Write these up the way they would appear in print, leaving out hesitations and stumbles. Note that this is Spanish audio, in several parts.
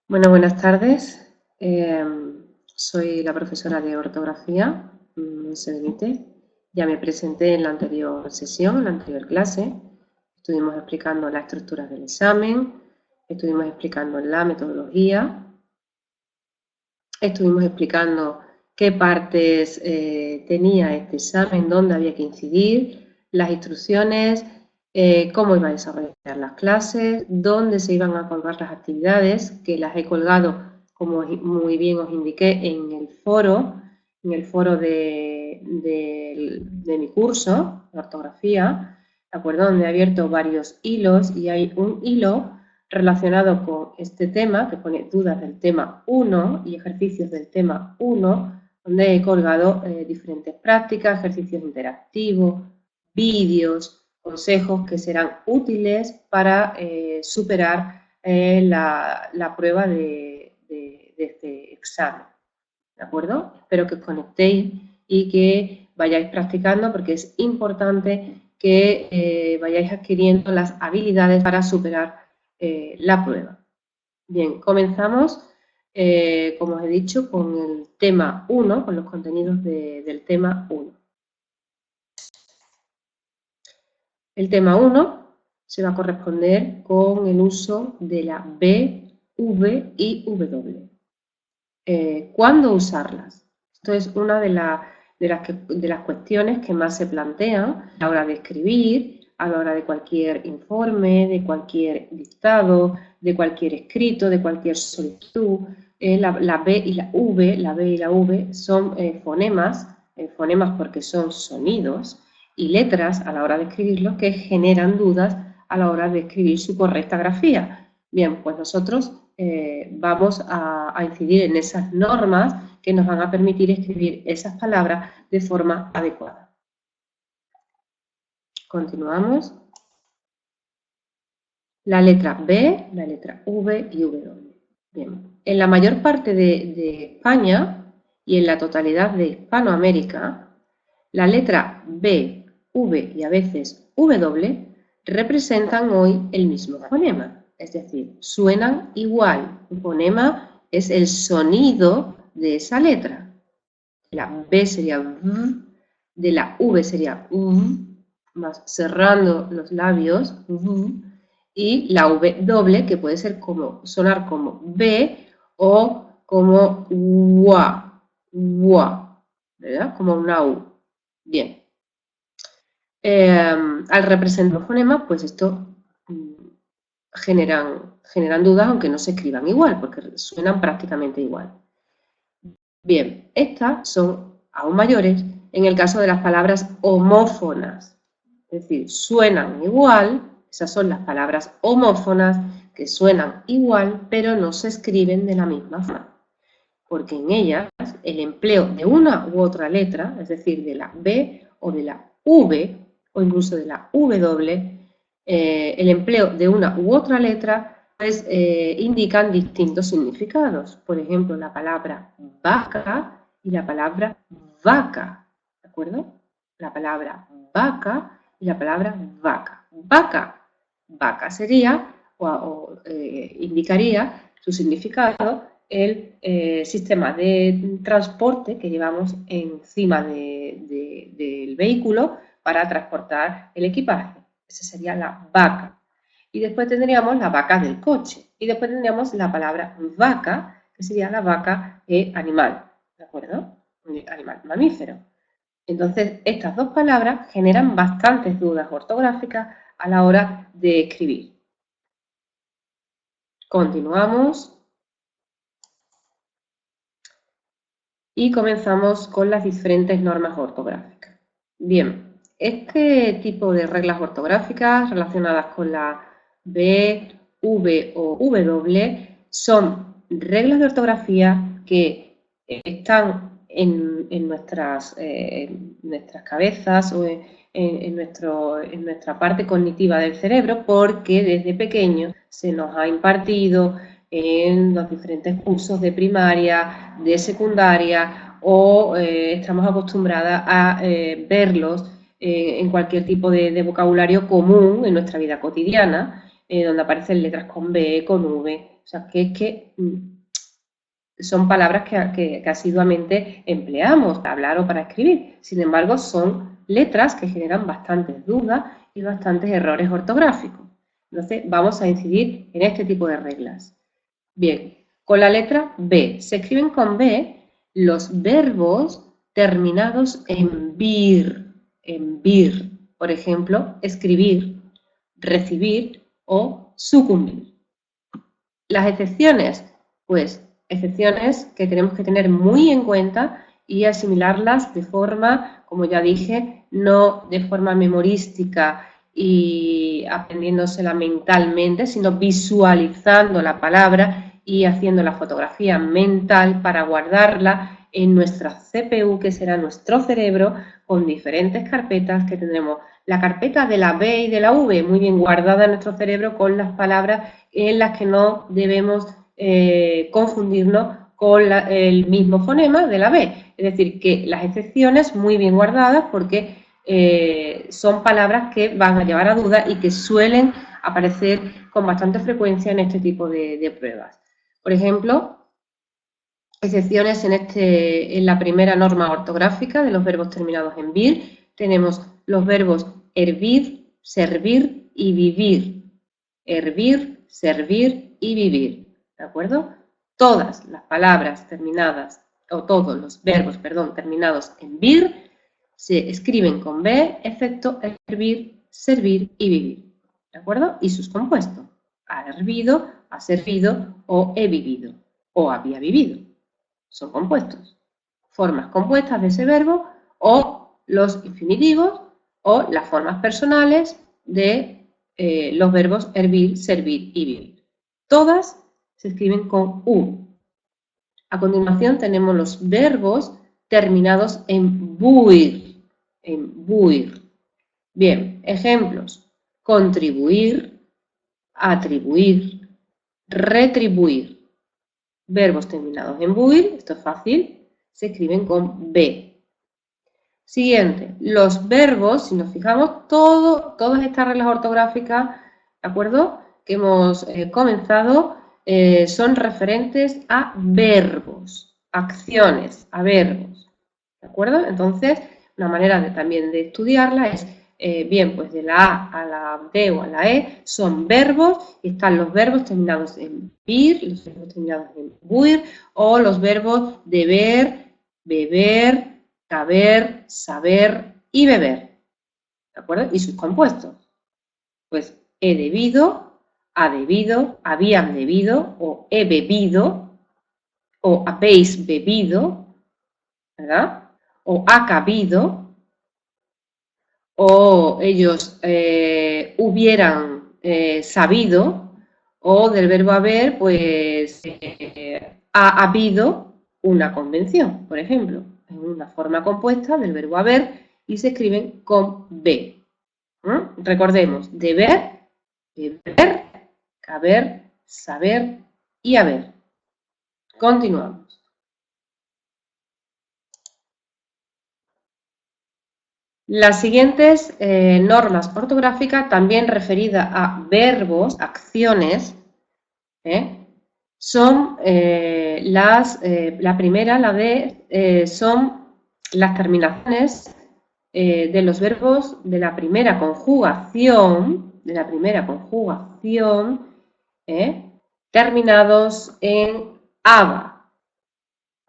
Bueno, buenas tardes. Soy la profesora de ortografía, Serenite. Ya me presenté en la anterior sesión, en la anterior clase. Estuvimos explicando la estructura del examen, estuvimos explicando la metodología, estuvimos explicando qué partes tenía este examen, dónde había que incidir, las instrucciones, cómo iba a desarrollar las clases, dónde se iban a colgar las actividades, que las he colgado, como muy bien os indiqué, en el foro de mi curso de ortografía, ¿de acuerdo? Donde he abierto varios hilos y hay un hilo relacionado con este tema, que pone dudas del tema 1 y ejercicios del tema 1, donde he colgado diferentes prácticas, ejercicios interactivos, vídeos, consejos que serán útiles para superar la prueba de este examen. ¿De acuerdo? Espero que os conectéis y que vayáis practicando porque es importante que vayáis adquiriendo las habilidades para superar la prueba. Bien, comenzamos, como os he dicho, con el tema 1, con los contenidos del tema 1. El tema 1 se va a corresponder con el uso de la B, V y W. ¿Cuándo usarlas? Esto es una de las cuestiones que más se plantean a la hora de escribir, a la hora de cualquier informe, de cualquier dictado, de cualquier escrito, de cualquier solicitud. La B y la V son fonemas porque son sonidos y letras a la hora de escribirlos que generan dudas a la hora de escribir su correcta grafía. Bien, pues nosotros vamos a incidir en esas normas que nos van a permitir escribir esas palabras de forma adecuada. Continuamos. La letra B, la letra V y W. Bien, en la mayor parte de España y en la totalidad de Hispanoamérica, la letra B, V y a veces W representan hoy el mismo fonema, es decir, suenan igual. Un fonema es el sonido de esa letra. La B sería V, de la V sería V, más cerrando los labios, V, y la W que puede ser sonar como B o como WA, ¿verdad? Como una U. Bien. Al representar los fonemas, pues esto generan dudas, aunque no se escriban igual, porque suenan prácticamente igual. Bien, estas son aún mayores en el caso de las palabras homófonas, es decir, suenan igual, esas son las palabras homófonas que suenan igual, pero no se escriben de la misma forma, porque en ellas el empleo de una u otra letra, es decir, de la B o de la V, o incluso de la W, el empleo de una u otra letra pues, indican distintos significados. Por ejemplo, la palabra vaca y la palabra vaca, ¿de acuerdo? La palabra vaca y la palabra vaca. Vaca sería indicaría su significado el sistema de transporte que llevamos encima del vehículo para transportar el equipaje. Esa sería la vaca. Y después tendríamos la vaca del coche. Y después tendríamos la palabra vaca, que sería la vaca animal, ¿de acuerdo? Animal mamífero. Entonces, estas dos palabras generan bastantes dudas ortográficas a la hora de escribir. Continuamos. Y comenzamos con las diferentes normas ortográficas. Bien, este tipo de reglas ortográficas relacionadas con la B, V o W son reglas de ortografía que están en nuestras cabezas o en nuestra parte cognitiva del cerebro porque desde pequeño se nos ha impartido en los diferentes cursos de primaria, de secundaria o estamos acostumbradas a verlos en cualquier tipo de vocabulario común en nuestra vida cotidiana, donde aparecen letras con B, con V, O sea, que es que son palabras que asiduamente empleamos para hablar o para escribir. Sin embargo, son letras que generan bastantes dudas y bastantes errores ortográficos. Entonces, vamos a incidir en este tipo de reglas. Bien, con la letra B. Se escriben con B los verbos terminados en vir. En vir. Por ejemplo, escribir, recibir o sucumbir. Las excepciones, pues excepciones que tenemos que tener muy en cuenta y asimilarlas de forma, como ya dije, no de forma memorística y aprendiéndosela mentalmente, sino visualizando la palabra y haciendo la fotografía mental para guardarla en nuestra CPU, que será nuestro cerebro, con diferentes carpetas que tendremos. La carpeta de la B y de la V, muy bien guardada en nuestro cerebro con las palabras en las que no debemos confundirnos con el mismo fonema de la B. Es decir, que las excepciones muy bien guardadas porque son palabras que van a llevar a duda y que suelen aparecer con bastante frecuencia en este tipo de pruebas. Por ejemplo, excepciones en la primera norma ortográfica de los verbos terminados en vir, tenemos los verbos hervir, servir y vivir. Hervir, servir y vivir. ¿De acuerdo? Todas las palabras terminadas, o todos los verbos, perdón, terminados en vir, se escriben con B, excepto hervir, servir y vivir. ¿De acuerdo? Y sus compuestos. Ha hervido, ha servido o he vivido o había vivido. Son compuestos. Formas compuestas de ese verbo o los infinitivos o las formas personales de los verbos hervir, servir y vivir. Todas se escriben con U. A continuación tenemos los verbos terminados en buir. En buir. Bien, ejemplos. Contribuir, atribuir, retribuir. Verbos terminados en buir, esto es fácil, se escriben con B. Siguiente, los verbos, si nos fijamos, todas estas reglas ortográficas, ¿de acuerdo?, que hemos comenzado, son referentes a verbos, acciones, a verbos, ¿de acuerdo? Entonces, una manera también de estudiarla es, bien, pues de la A a la D o a la E son verbos, y están los verbos terminados en vir, los verbos terminados en buir, o los verbos deber, beber, caber, saber y beber, ¿de acuerdo? Y sus compuestos, pues he debido, ha debido, habían debido, o he bebido, o habéis bebido, ¿verdad? O ha cabido, o ellos hubieran sabido, o del verbo haber, pues ha habido una convención, por ejemplo. Es una forma compuesta del verbo haber y se escriben con B. Recordemos, deber, beber, caber, saber y haber. Continuamos. Las siguientes normas ortográficas, también referidas a verbos, acciones, son la primera, la D, son las terminaciones de los verbos de la primera conjugación, terminados en aba,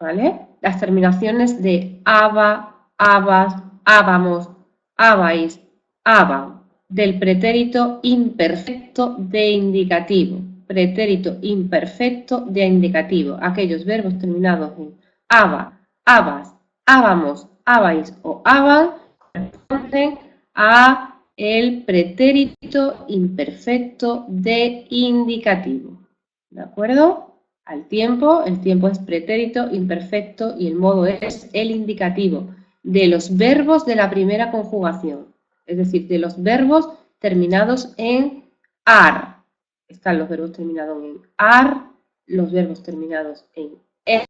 ¿vale? Las terminaciones de aba, abas, ábamos, abais, aban, del pretérito imperfecto de indicativo. Pretérito imperfecto de indicativo. Aquellos verbos terminados en aba, abas, ábamos, abais o aban corresponden a el pretérito imperfecto de indicativo. ¿De acuerdo? Al tiempo, el tiempo es pretérito imperfecto y el modo es el indicativo de los verbos de la primera conjugación, es decir, de los verbos terminados en ar. Están los verbos terminados en ar, los verbos terminados en er,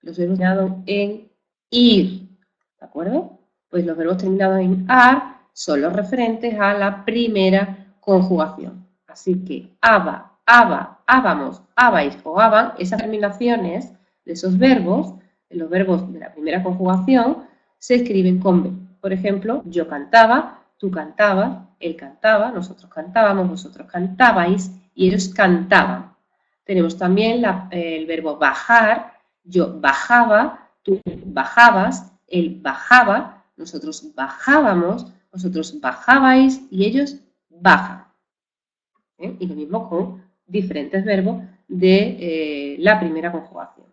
los verbos terminados en ir. ¿De acuerdo? Pues los verbos terminados en ar son los referentes a la primera conjugación. Así que aba, aba, ábamos, abais o aban, esas terminaciones de esos verbos, los verbos de la primera conjugación, se escriben con B. Por ejemplo, yo cantaba, tú cantabas, él cantaba, nosotros cantábamos, vosotros cantabais y ellos cantaban. Tenemos también el verbo bajar, yo bajaba, tú bajabas, él bajaba, nosotros bajábamos, vosotros bajabais y ellos bajan. Y lo mismo con diferentes verbos de la primera conjugación.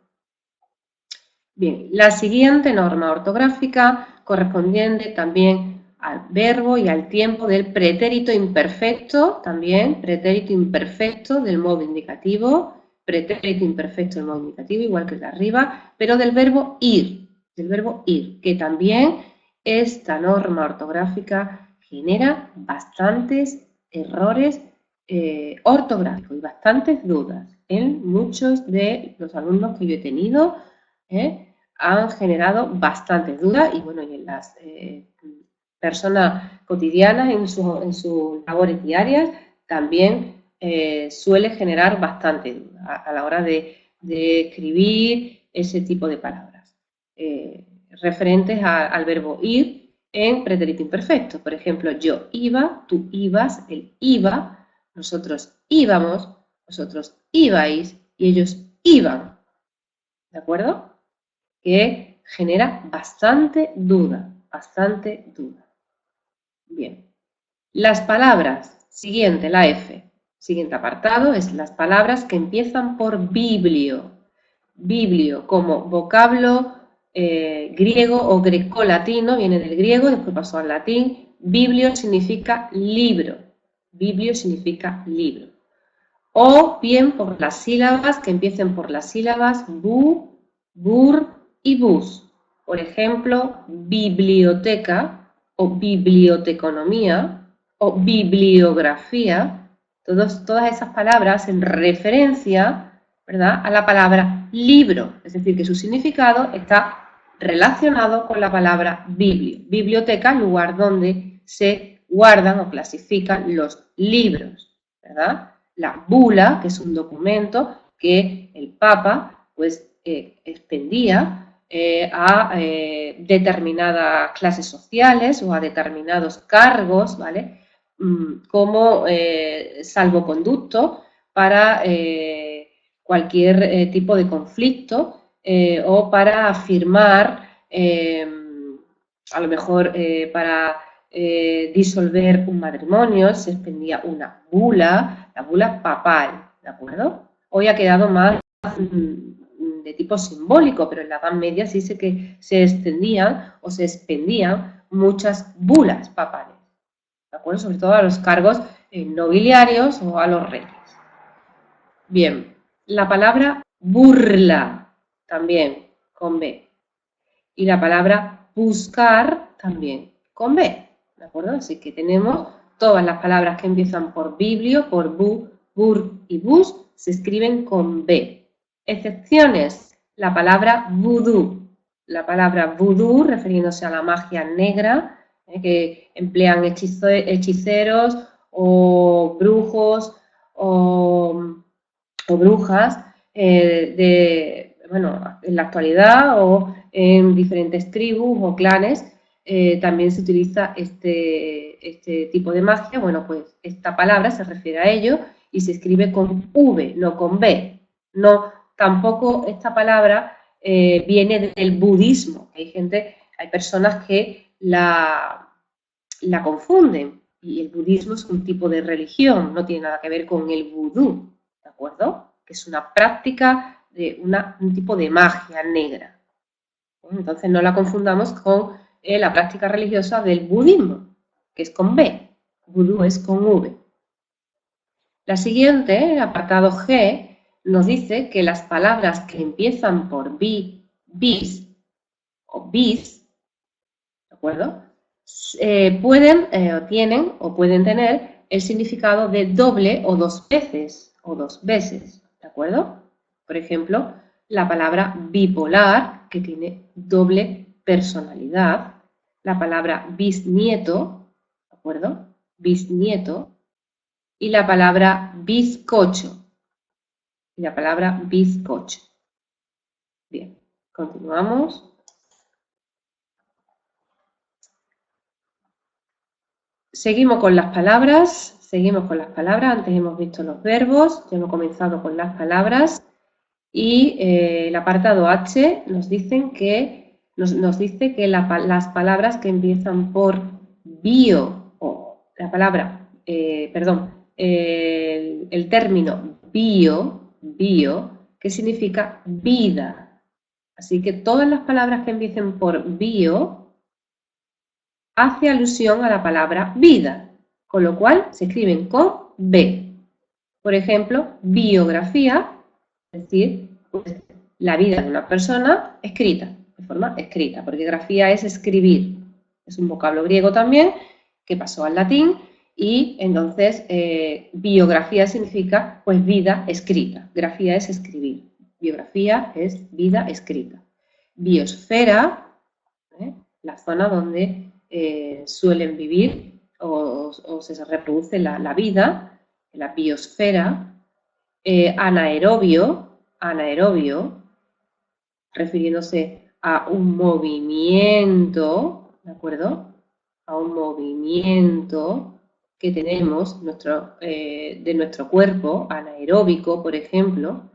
Bien, la siguiente norma ortográfica correspondiente también al verbo y al tiempo del pretérito imperfecto, también pretérito imperfecto del modo indicativo, pretérito imperfecto del modo indicativo, igual que el de arriba, pero del verbo ir, que también esta norma ortográfica genera bastantes errores ortográficos y bastantes dudas en muchos de los alumnos que yo he tenido. Han generado bastantes dudas y bueno, y en las personas cotidianas, en sus labores diarias, también suele generar bastante duda a la hora de escribir ese tipo de palabras referentes al verbo ir en pretérito imperfecto. Por ejemplo, yo iba, tú ibas, él iba, nosotros íbamos, vosotros ibais y ellos iban. ¿De acuerdo? Que genera bastante duda, Bien, las palabras, siguiente, la F, siguiente apartado es las palabras que empiezan por biblio. Biblio como vocablo griego o grecolatino, viene del griego, después pasó al latín. Biblio significa libro, O bien por las sílabas, que empiecen por las sílabas bu, bur y bus. Por ejemplo, biblioteca o biblioteconomía o bibliografía. Todas esas palabras en referencia, ¿verdad?, a la palabra libro. Es decir, que su significado está relacionado con la palabra biblio. Biblioteca, lugar donde se guardan o clasifican los libros, ¿verdad? La bula, que es un documento que el Papa pues expendía a determinadas clases sociales o a determinados cargos, ¿vale? Como salvoconducto para cualquier tipo de conflicto o para firmar, a lo mejor para disolver un matrimonio, se expendía una bula, la bula papal, ¿de acuerdo? Hoy ha quedado más de tipo simbólico, pero en la Edad Media sí sé que se extendían o se expendían muchas bulas papales, ¿de acuerdo? Sobre todo a los cargos nobiliarios o a los reyes. Bien, la palabra burla, también con B. Y la palabra buscar, también con B. ¿De acuerdo? Así que tenemos todas las palabras que empiezan por biblio, por bu, bur y bus, se escriben con B. Excepciones, la palabra vudú. La palabra vudú, refiriéndose a la magia negra, que emplean hechiceros o brujos o brujas bueno, en la actualidad o en diferentes tribus o clanes también se utiliza este tipo de magia. Bueno, pues esta palabra se refiere a ello y se escribe con V, no con B. No, tampoco esta palabra viene del budismo. Hay personas que la confunden y el budismo es un tipo de religión, no tiene nada que ver con el vudú, ¿de acuerdo? Que es una práctica de un tipo de magia negra. Entonces no la confundamos con la práctica religiosa del budismo, que es con B. Vudú es con V. La siguiente, el apartado G, nos dice que las palabras que empiezan por bis o bis, ¿de acuerdo?, pueden tener el significado de doble o dos veces, ¿de acuerdo? Por ejemplo, la palabra bipolar, que tiene doble personalidad, la palabra bisnieto, ¿de acuerdo? Bisnieto, y la palabra bizcocho. Y la palabra bizcocho. Bien, continuamos. Seguimos con las palabras. Antes hemos visto los verbos, ya hemos comenzado con las palabras. Y el apartado H nos dice que las palabras que empiezan por bio, o la palabra, el término bio, que significa vida. Así que todas las palabras que empiecen por bio hace alusión a la palabra vida, con lo cual se escriben con B. Por ejemplo, biografía, es decir, pues, la vida de una persona escrita, de forma escrita, porque grafía es escribir. Es un vocablo griego también que pasó al latín y entonces biografía significa pues vida escrita. Grafía es escribir. Biografía es vida escrita. Biosfera, la zona donde suelen vivir o se reproduce la vida, la biosfera. Anaerobio, refiriéndose a un movimiento, ¿de acuerdo? A un movimiento que tenemos de nuestro cuerpo, anaeróbico, por ejemplo.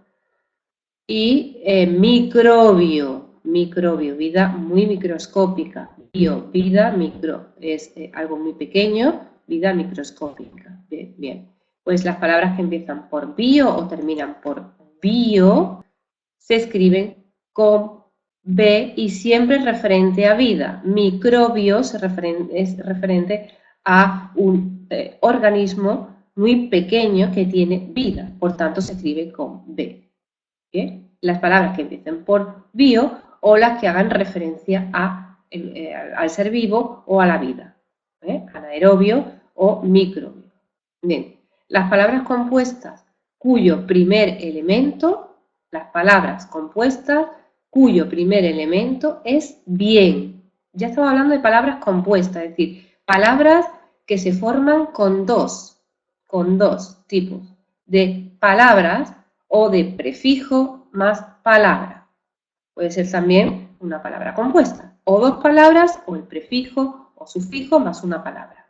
Y microbio, vida muy microscópica. Vida, micro, es algo muy pequeño, vida microscópica. Bien. Pues las palabras que empiezan por bio o terminan por bio se escriben con B y siempre referente a vida. Microbio es referente a un organismo muy pequeño que tiene vida, por tanto se escribe con B. ¿Bien? Las palabras que empiecen por bio o las que hagan referencia al ser vivo o a la vida. Anaerobio o microbio. Bien. Las palabras compuestas cuyo primer elemento es bien. Ya estamos hablando de palabras compuestas, es decir, palabras que se forman con dos tipos de palabras o de prefijo más palabra. Puede ser también una palabra compuesta, o dos palabras, o el prefijo o sufijo más una palabra.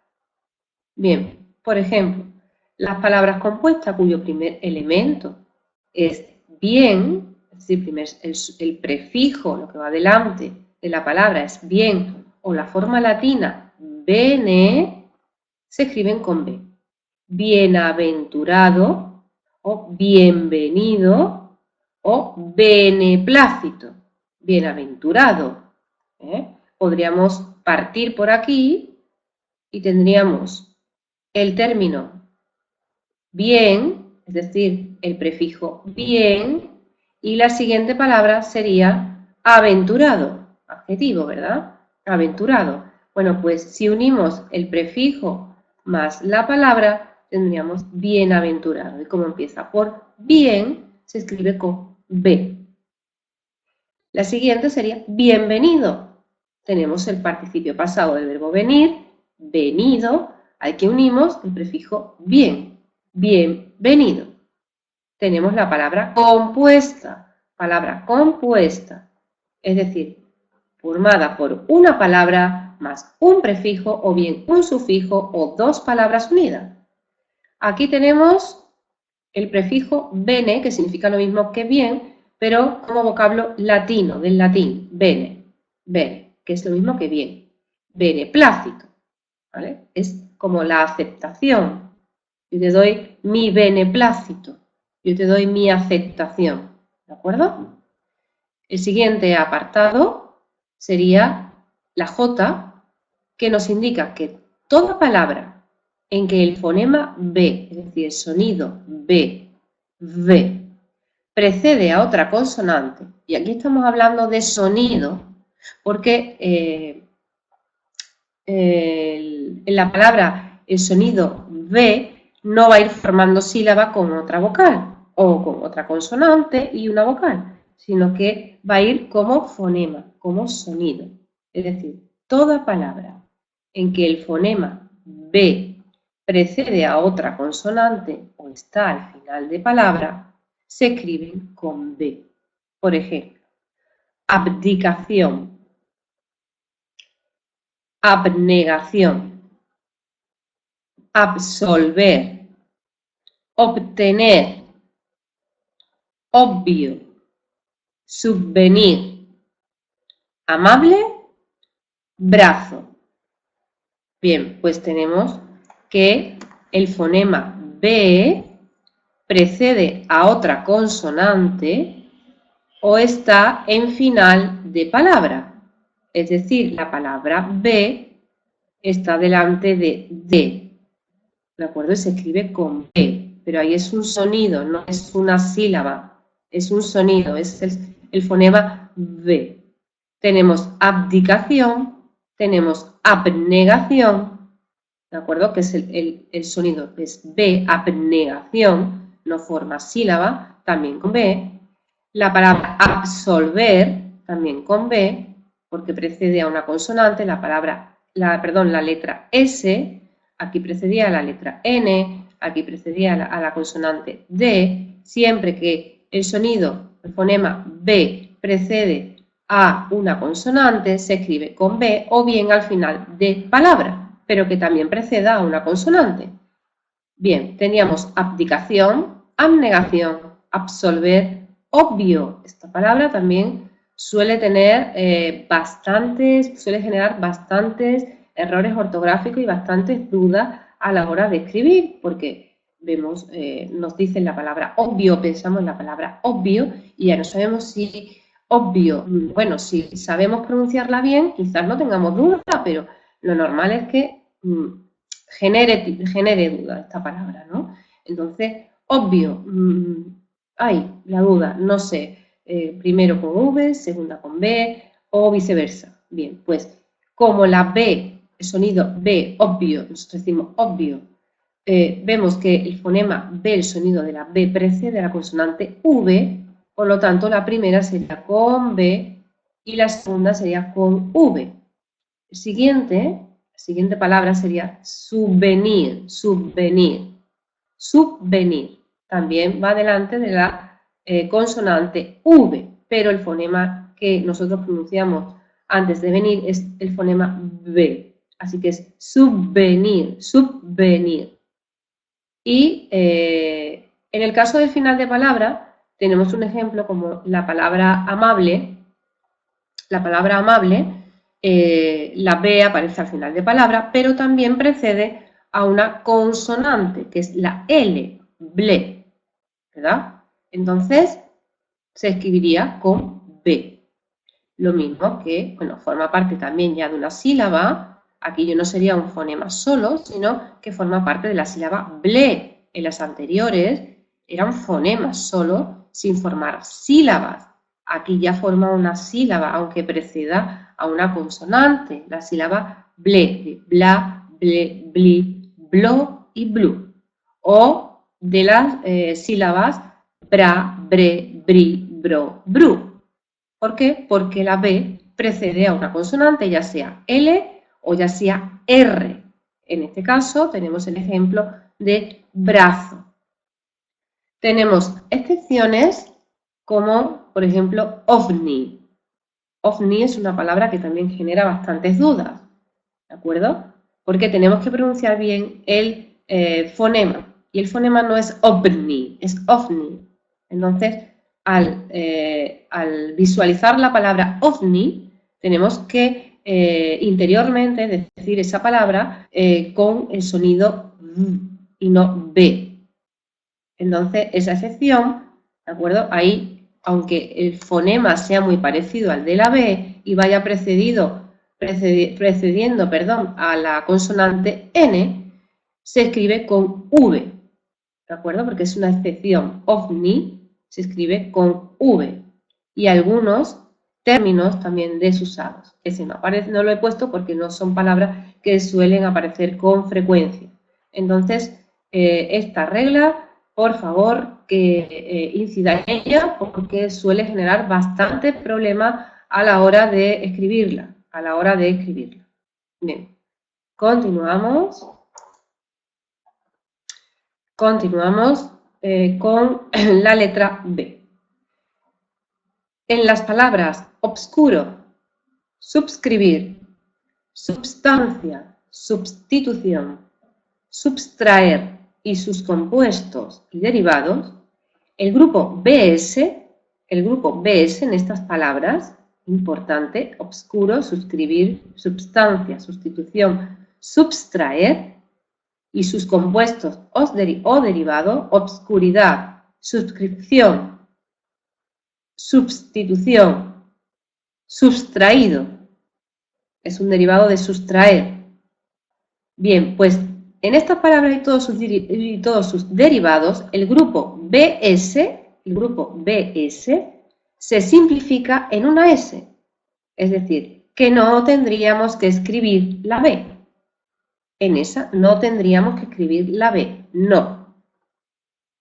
Bien, por ejemplo, las palabras compuestas cuyo primer elemento es bien, es decir, el prefijo, lo que va delante de la palabra es bien, o la forma latina bene, se escriben con B. Bienaventurado, o bienvenido, o beneplácito. Bienaventurado. Podríamos partir por aquí y tendríamos el término bien, es decir, el prefijo bien, y la siguiente palabra sería aventurado, adjetivo, ¿verdad? Aventurado. Bueno, pues si unimos el prefijo más la palabra, tendríamos bienaventurado. Y como empieza por bien, se escribe con B. La siguiente sería bienvenido. Tenemos el participio pasado del verbo venir, venido, al que unimos el prefijo bien. Bienvenido. Tenemos la palabra compuesta, es decir, formada por una palabra más un prefijo o bien un sufijo o dos palabras unidas. Aquí tenemos el prefijo bene, que significa lo mismo que bien, pero como vocablo latino, del latín, bene, que es lo mismo que bien. Beneplácito, ¿vale? Es como la aceptación. Yo te doy mi beneplácito, yo te doy mi aceptación, ¿de acuerdo? El siguiente apartado sería la J, que nos indica que toda palabra en que el fonema B, es decir, el sonido B, V, precede a otra consonante, y aquí estamos hablando de sonido, porque en la palabra el sonido V no va a ir formando sílaba con otra vocal o con otra consonante y una vocal, sino que va a ir como fonema, como sonido. Es decir, toda palabra en que el fonema B precede a otra consonante o está al final de palabra se escriben con B. Por ejemplo, abdicación, abnegación, absolver, obtener, obvio, subvenir, amable, brazo. Bien, pues tenemos que el fonema B precede a otra consonante o está en final de palabra. Es decir, la palabra B está delante de D. ¿De acuerdo? Y se escribe con B, pero ahí es un sonido, no es una sílaba. Es un sonido, es el fonema B. Tenemos abdicación, tenemos abnegación, ¿de acuerdo? Que es el sonido, es B, abnegación, no forma sílaba, también con B. La palabra absolver, también con B, porque precede a una consonante, la letra S, aquí precedía a la letra N, aquí precedía a la consonante D, siempre que el sonido, el fonema B, precede a una consonante, se escribe con B o bien al final de palabra, pero que también preceda a una consonante. Bien, teníamos abdicación, abnegación, absolver, obvio. Esta palabra también suele tener suele generar bastantes errores ortográficos y bastantes dudas a la hora de escribir, porque vemos, nos dicen la palabra obvio, pensamos en la palabra obvio y ya no sabemos si obvio, bueno, si sabemos pronunciarla bien, quizás no tengamos duda, pero lo normal es que genere duda esta palabra, ¿no? Entonces, obvio, hay la duda, no sé, primero con V, segunda con B o viceversa. Bien, pues como la B, el sonido B, obvio, nosotros decimos obvio, vemos que el fonema B, el sonido de la B precede a la consonante V, por lo tanto la primera sería con B y la segunda sería con V. La siguiente palabra sería subvenir, subvenir, subvenir. También va delante de la consonante V, pero el fonema que nosotros pronunciamos antes de venir es el fonema B. Así que es subvenir, subvenir. Y en el caso del final de palabra, tenemos un ejemplo como la palabra amable. La palabra amable, la B aparece al final de palabra, pero también precede a una consonante, que es la L, ble, ¿verdad? Entonces, se escribiría con B. Lo mismo que, bueno, forma parte también ya de una sílaba. Aquí no sería un fonema solo, sino que forma parte de la sílaba ble. En las anteriores eran fonemas solo, sin formar sílabas. Aquí ya forma una sílaba, aunque preceda a una consonante, la sílaba ble, bla, ble, bli, blo y blu. O de las sílabas bra, bre, bri, bro, bru. ¿Por qué? Porque la B precede a una consonante, ya sea L o ya sea R. En este caso tenemos el ejemplo de brazo. Tenemos excepciones como, por ejemplo, ovni. Ovni es una palabra que también genera bastantes dudas, ¿de acuerdo? Porque tenemos que pronunciar bien el fonema. Y el fonema no es ovni, es ovni. Entonces, al visualizar la palabra ovni, tenemos que interiormente decir esa palabra con el sonido V y no B. Entonces, esa excepción, ¿de acuerdo? Ahí, aunque el fonema sea muy parecido al de la B y vaya precediendo, a la consonante N, se escribe con V, ¿de acuerdo? Porque es una excepción. Ovni se escribe con V. Y algunos términos también desusados. Ese no lo he puesto porque no son palabras que suelen aparecer con frecuencia. Entonces, esta regla, por favor, que incida en ella porque suele generar bastantes problemas a la hora de escribirla. Bien, continuamos. Continuamos con la letra B. En las palabras obscuro, subscribir, substancia, substitución, subtraer y sus compuestos y derivados, el grupo BS en estas palabras, importante, obscuro, suscribir, substancia, sustitución, subtraer y sus compuestos o derivados, obscuridad, suscripción, sustitución, sustraído, es un derivado de sustraer. Bien, pues en estas palabras y todos sus derivados, el grupo BS se simplifica en una S, es decir, que no tendríamos que escribir la B. En esa no tendríamos que escribir la B, no.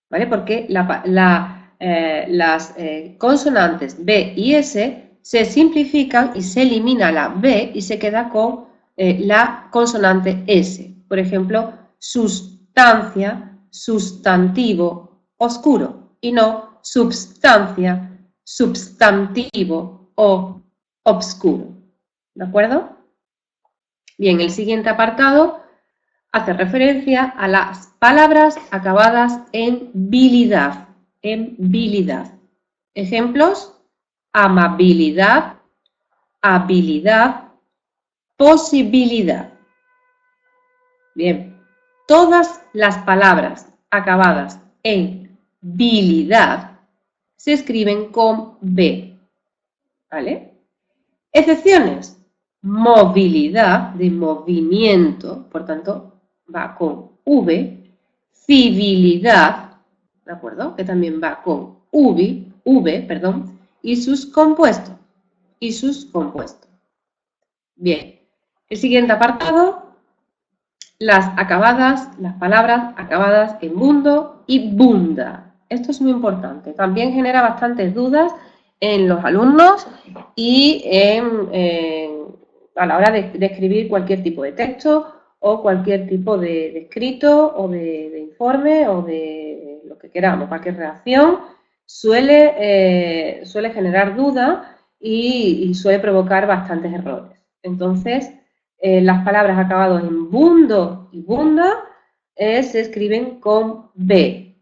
¿Vale? Porque las consonantes B y S se simplifican y se elimina la B y se queda con la consonante S. Por ejemplo, sustancia, sustantivo, oscuro, y no substancia, substantivo o obscuro. ¿De acuerdo? Bien, el siguiente apartado hace referencia a las palabras acabadas en bilidad. Ejemplos: amabilidad, habilidad, posibilidad. Bien, todas las palabras acabadas en bilidad se escriben con B, ¿vale? Excepciones: movilidad, de movimiento, por tanto, va con V, civilidad, ¿de acuerdo? Que también va con V, y sus compuestos, Bien, el siguiente apartado, las palabras acabadas en bundo y bunda. Esto es muy importante, también genera bastantes dudas en los alumnos y a la hora de escribir cualquier tipo de texto o cualquier tipo de escrito o de informe o de lo que queramos, cualquier redacción, suele generar duda y suele provocar bastantes errores. Entonces, las palabras acabadas en bundo y bunda se escriben con B.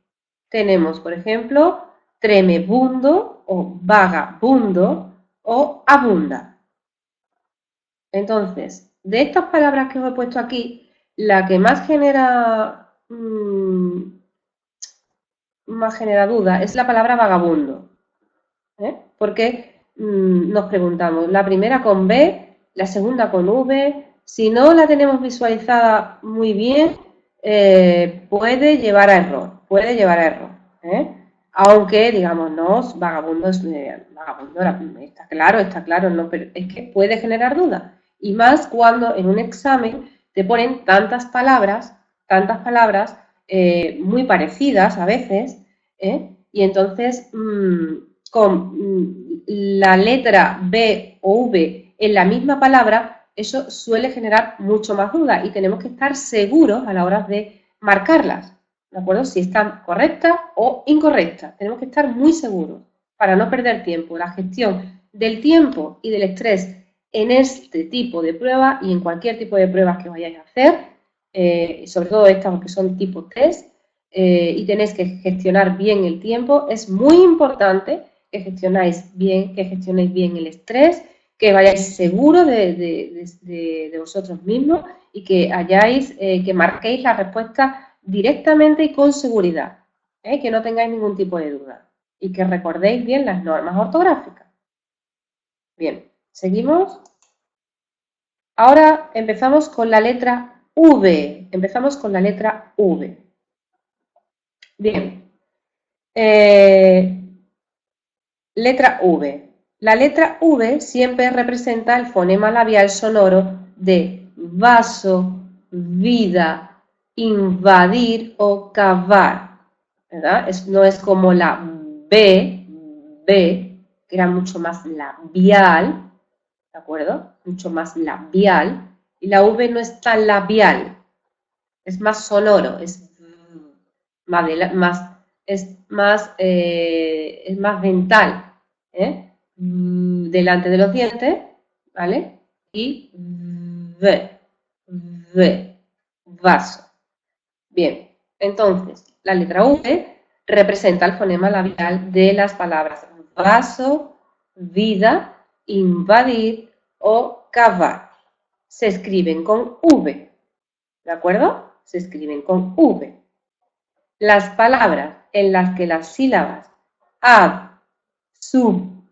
Tenemos, por ejemplo, tremebundo o vagabundo o abunda. Entonces, de estas palabras que os he puesto aquí, la que más genera duda es la palabra vagabundo. Porque nos preguntamos, la primera con B, la segunda con V, si no la tenemos visualizada muy bien, puede llevar a error, Aunque, digamos, no, vagabundo está claro, no, pero es que puede generar dudas. Y más cuando en un examen te ponen tantas palabras muy parecidas a veces, y entonces con la letra B o V en la misma palabra, eso suele generar mucho más dudas y tenemos que estar seguros a la hora de marcarlas, ¿de acuerdo? Si están correctas o incorrectas, tenemos que estar muy seguros para no perder tiempo. La gestión del tiempo y del estrés en este tipo de pruebas y en cualquier tipo de pruebas que vayáis a hacer, sobre todo estas que son tipo test, y tenéis que gestionar bien el tiempo, es muy importante que gestionéis bien el estrés, que vayáis seguros de vosotros mismos y que marquéis la respuesta directamente y con seguridad, que no tengáis ningún tipo de duda y que recordéis bien las normas ortográficas. Bien, seguimos. Ahora empezamos con la letra V. Bien. Letra V. La letra V siempre representa el fonema labial sonoro de vaso, vida, invadir o cavar, ¿verdad? No es como la B, que era mucho más labial, ¿de acuerdo? Mucho más labial. Y la V no es tan labial, es más sonoro, es es más dental, ¿eh? Delante de los dientes, ¿vale? Y vaso. Bien, entonces, la letra V representa el fonema labial de las palabras vaso, vida, invadir o cavar. Se escriben con V, ¿de acuerdo? Se escriben con V. Las palabras en las que las sílabas ad, sub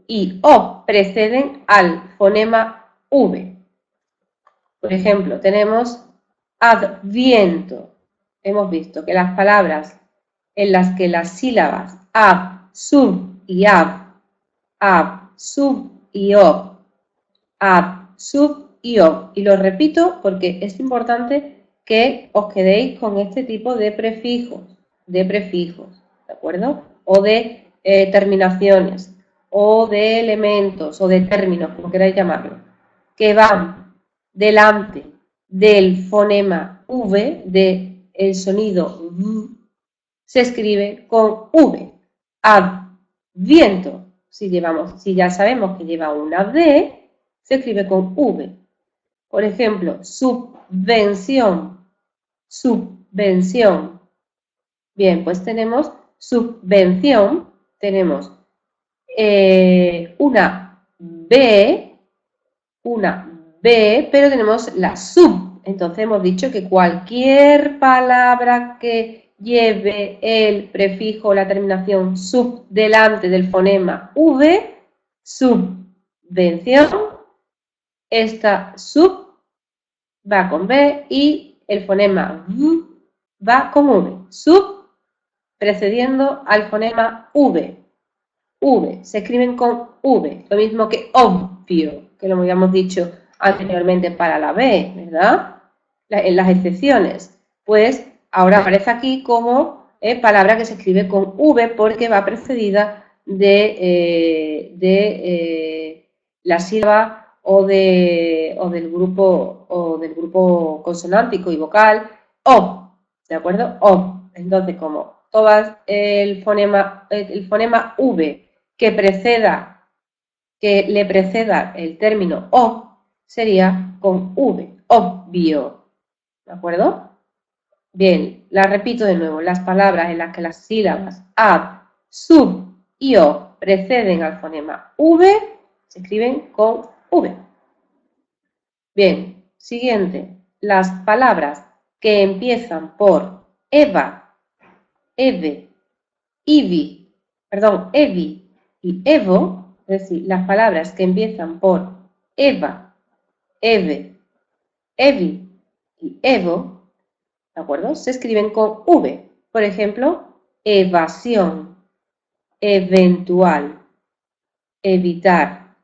y o preceden al fonema V. Por ejemplo, tenemos adviento. Hemos visto que las palabras en las que las sílabas ab, sub y ab, sub y ob, ab, sub y ob. Y lo repito porque es importante que os quedéis con este tipo de prefijos, ¿de acuerdo? O de terminaciones, o de elementos, o de términos, como queráis llamarlo, que van delante del fonema V, del sonido V, se escribe con V. Adviento, si ya sabemos que lleva una D, se escribe con V. Por ejemplo, subvención, subvención. Bien, pues tenemos subvención, tenemos una B, pero tenemos la sub. Entonces hemos dicho que cualquier palabra que lleve el prefijo o la terminación sub delante del fonema V, subvención, esta sub va con B y el fonema V va con V. Sub precediendo al fonema V. V, se escriben con V, lo mismo que obvio, que lo habíamos dicho anteriormente para la B, ¿verdad? En las excepciones. Pues ahora aparece aquí como palabra que se escribe con V porque va precedida de la sílaba o del grupo consonántico y vocal, ob, ¿de acuerdo? Ob. Entonces, como todas el fonema V que le preceda el término ob, sería con V, obvio, ¿de acuerdo? Bien, la repito de nuevo, las palabras en las que las sílabas ab, sub y o preceden al fonema V, se escriben con V. Bien, siguiente, las palabras que empiezan por Eva, Eve, Evi y Evo, es decir, las palabras que empiezan por Eva, Eve, Evi y Evo, ¿de acuerdo? Se escriben con V. Por ejemplo, evasión, eventual, evitar,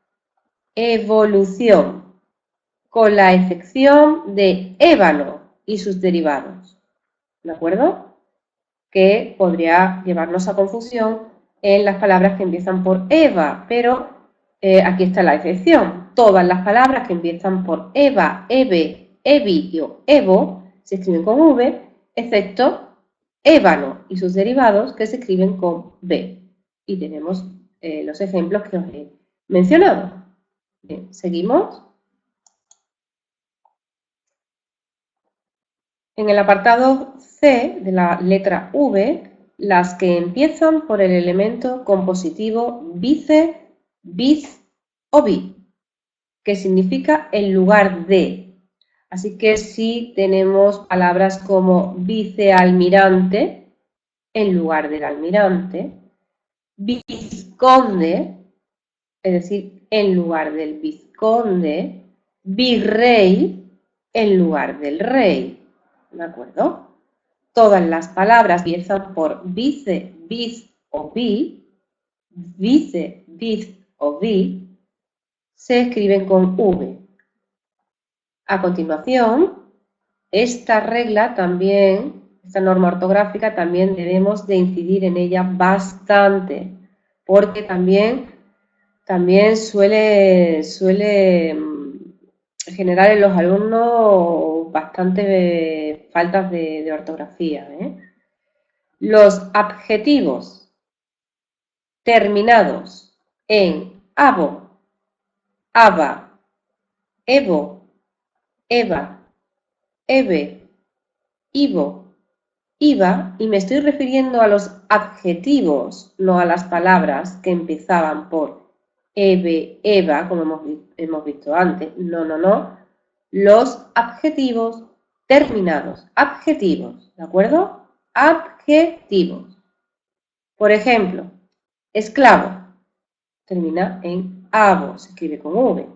evolución, con la excepción de ébano y sus derivados, ¿de acuerdo? Que podría llevarnos a confusión en las palabras que empiezan por Eva, pero aquí está la excepción. Todas las palabras que empiezan por Eva, Eve, Evi o Evo se escriben con V, excepto ébano y sus derivados que se escriben con B. Y tenemos los ejemplos que os he mencionado. Bien, seguimos. En el apartado C de la letra V, las que empiezan por el elemento compositivo vice, biz o bi, que significa en lugar de. Así que si tenemos palabras como vicealmirante, en lugar del almirante, vizconde, es decir, en lugar del vizconde, virrey, en lugar del rey, ¿de acuerdo? Todas las palabras empiezan por vice, biz o bi, vice, biz o bi, se escriben con V. A continuación, esta regla también, esta norma ortográfica, también debemos de incidir en ella bastante, porque también suele generar en los alumnos bastante faltas de ortografía, ¿eh? Los adjetivos terminados en abo, aba, evo, eva, eve, ivo, iba, y me estoy refiriendo a los adjetivos, no a las palabras que empezaban por eve, eva, como hemos visto antes. No, no, no. Los adjetivos terminados. Adjetivos, ¿de acuerdo? Adjetivos. Por ejemplo, esclavo, termina en avo, se escribe con V.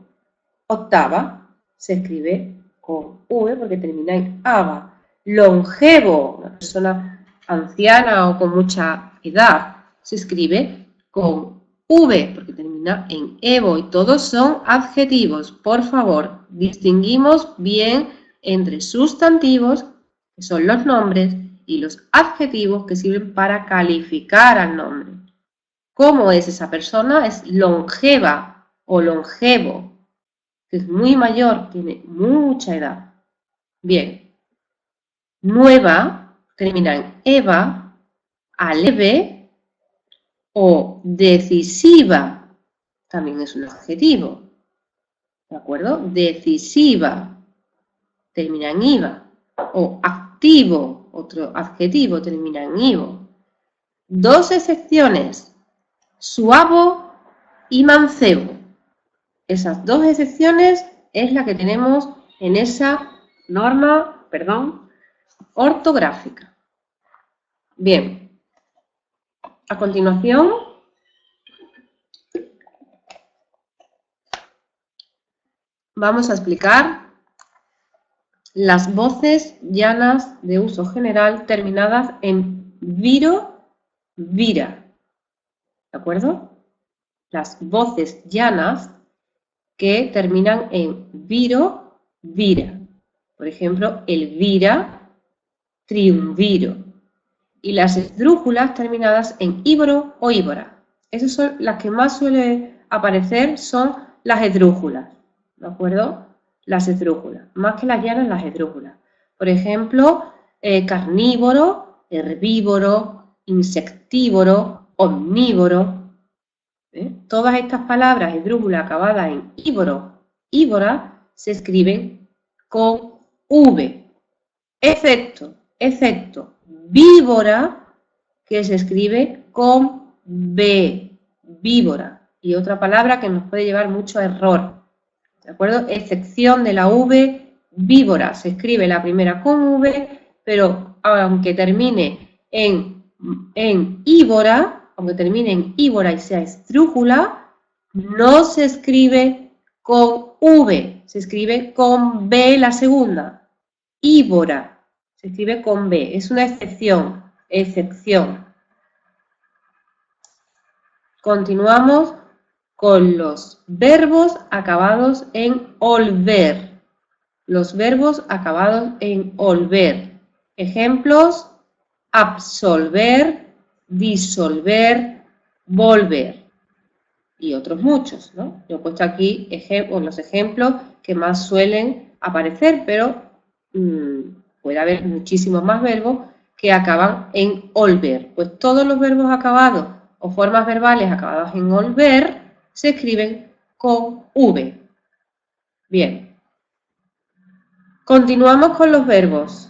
Octava, se escribe con V porque termina en ava. Longevo, una persona anciana o con mucha edad, se escribe con V porque termina en evo, y todos son adjetivos. Por favor, distinguimos bien entre sustantivos, que son los nombres, y los adjetivos que sirven para calificar al nombre. ¿Cómo es esa persona? Es longeva o longevo, que es muy mayor, tiene mucha edad. Bien, nueva termina en eva, aleve o decisiva, también es un adjetivo, ¿de acuerdo? Decisiva termina en iva, o activo, otro adjetivo, termina en ivo. Dos excepciones, suavo y mancebo. Esas dos excepciones es la que tenemos en esa norma, ortográfica. Bien, a continuación vamos a explicar las voces llanas de uso general terminadas en viro, vira, ¿de acuerdo? Las voces llanas que terminan en viro, vira. Por ejemplo, Elvira, triunviro. Y las esdrújulas terminadas en íboro o íbora. Esas son las que más suelen aparecer, son las esdrújulas, ¿de acuerdo? Las esdrújulas, más que las llanas, las esdrújulas. Por ejemplo, carnívoro, herbívoro, insectívoro, omnívoro. Todas estas palabras esdrújulas acabadas en íboro, íbora, se escriben con V, excepto víbora, que se escribe con B, víbora, y otra palabra que nos puede llevar mucho error, ¿de acuerdo? Excepción de la V, víbora, se escribe la primera con V, pero aunque termine en íbora, aunque termine en íbora y sea esdrújula, no se escribe con V, se escribe con B la segunda, íbora, se escribe con B, es una excepción, excepción. Continuamos con los verbos acabados en olver. Los verbos acabados en olver. Ejemplos: absolver, disolver, volver. Y otros muchos, ¿no? Yo he puesto aquí los ejemplos que más suelen aparecer, pero puede haber muchísimos más verbos que acaban en olver. Pues todos los verbos acabados o formas verbales acabadas en olver se escriben con V. Bien. Continuamos con los verbos.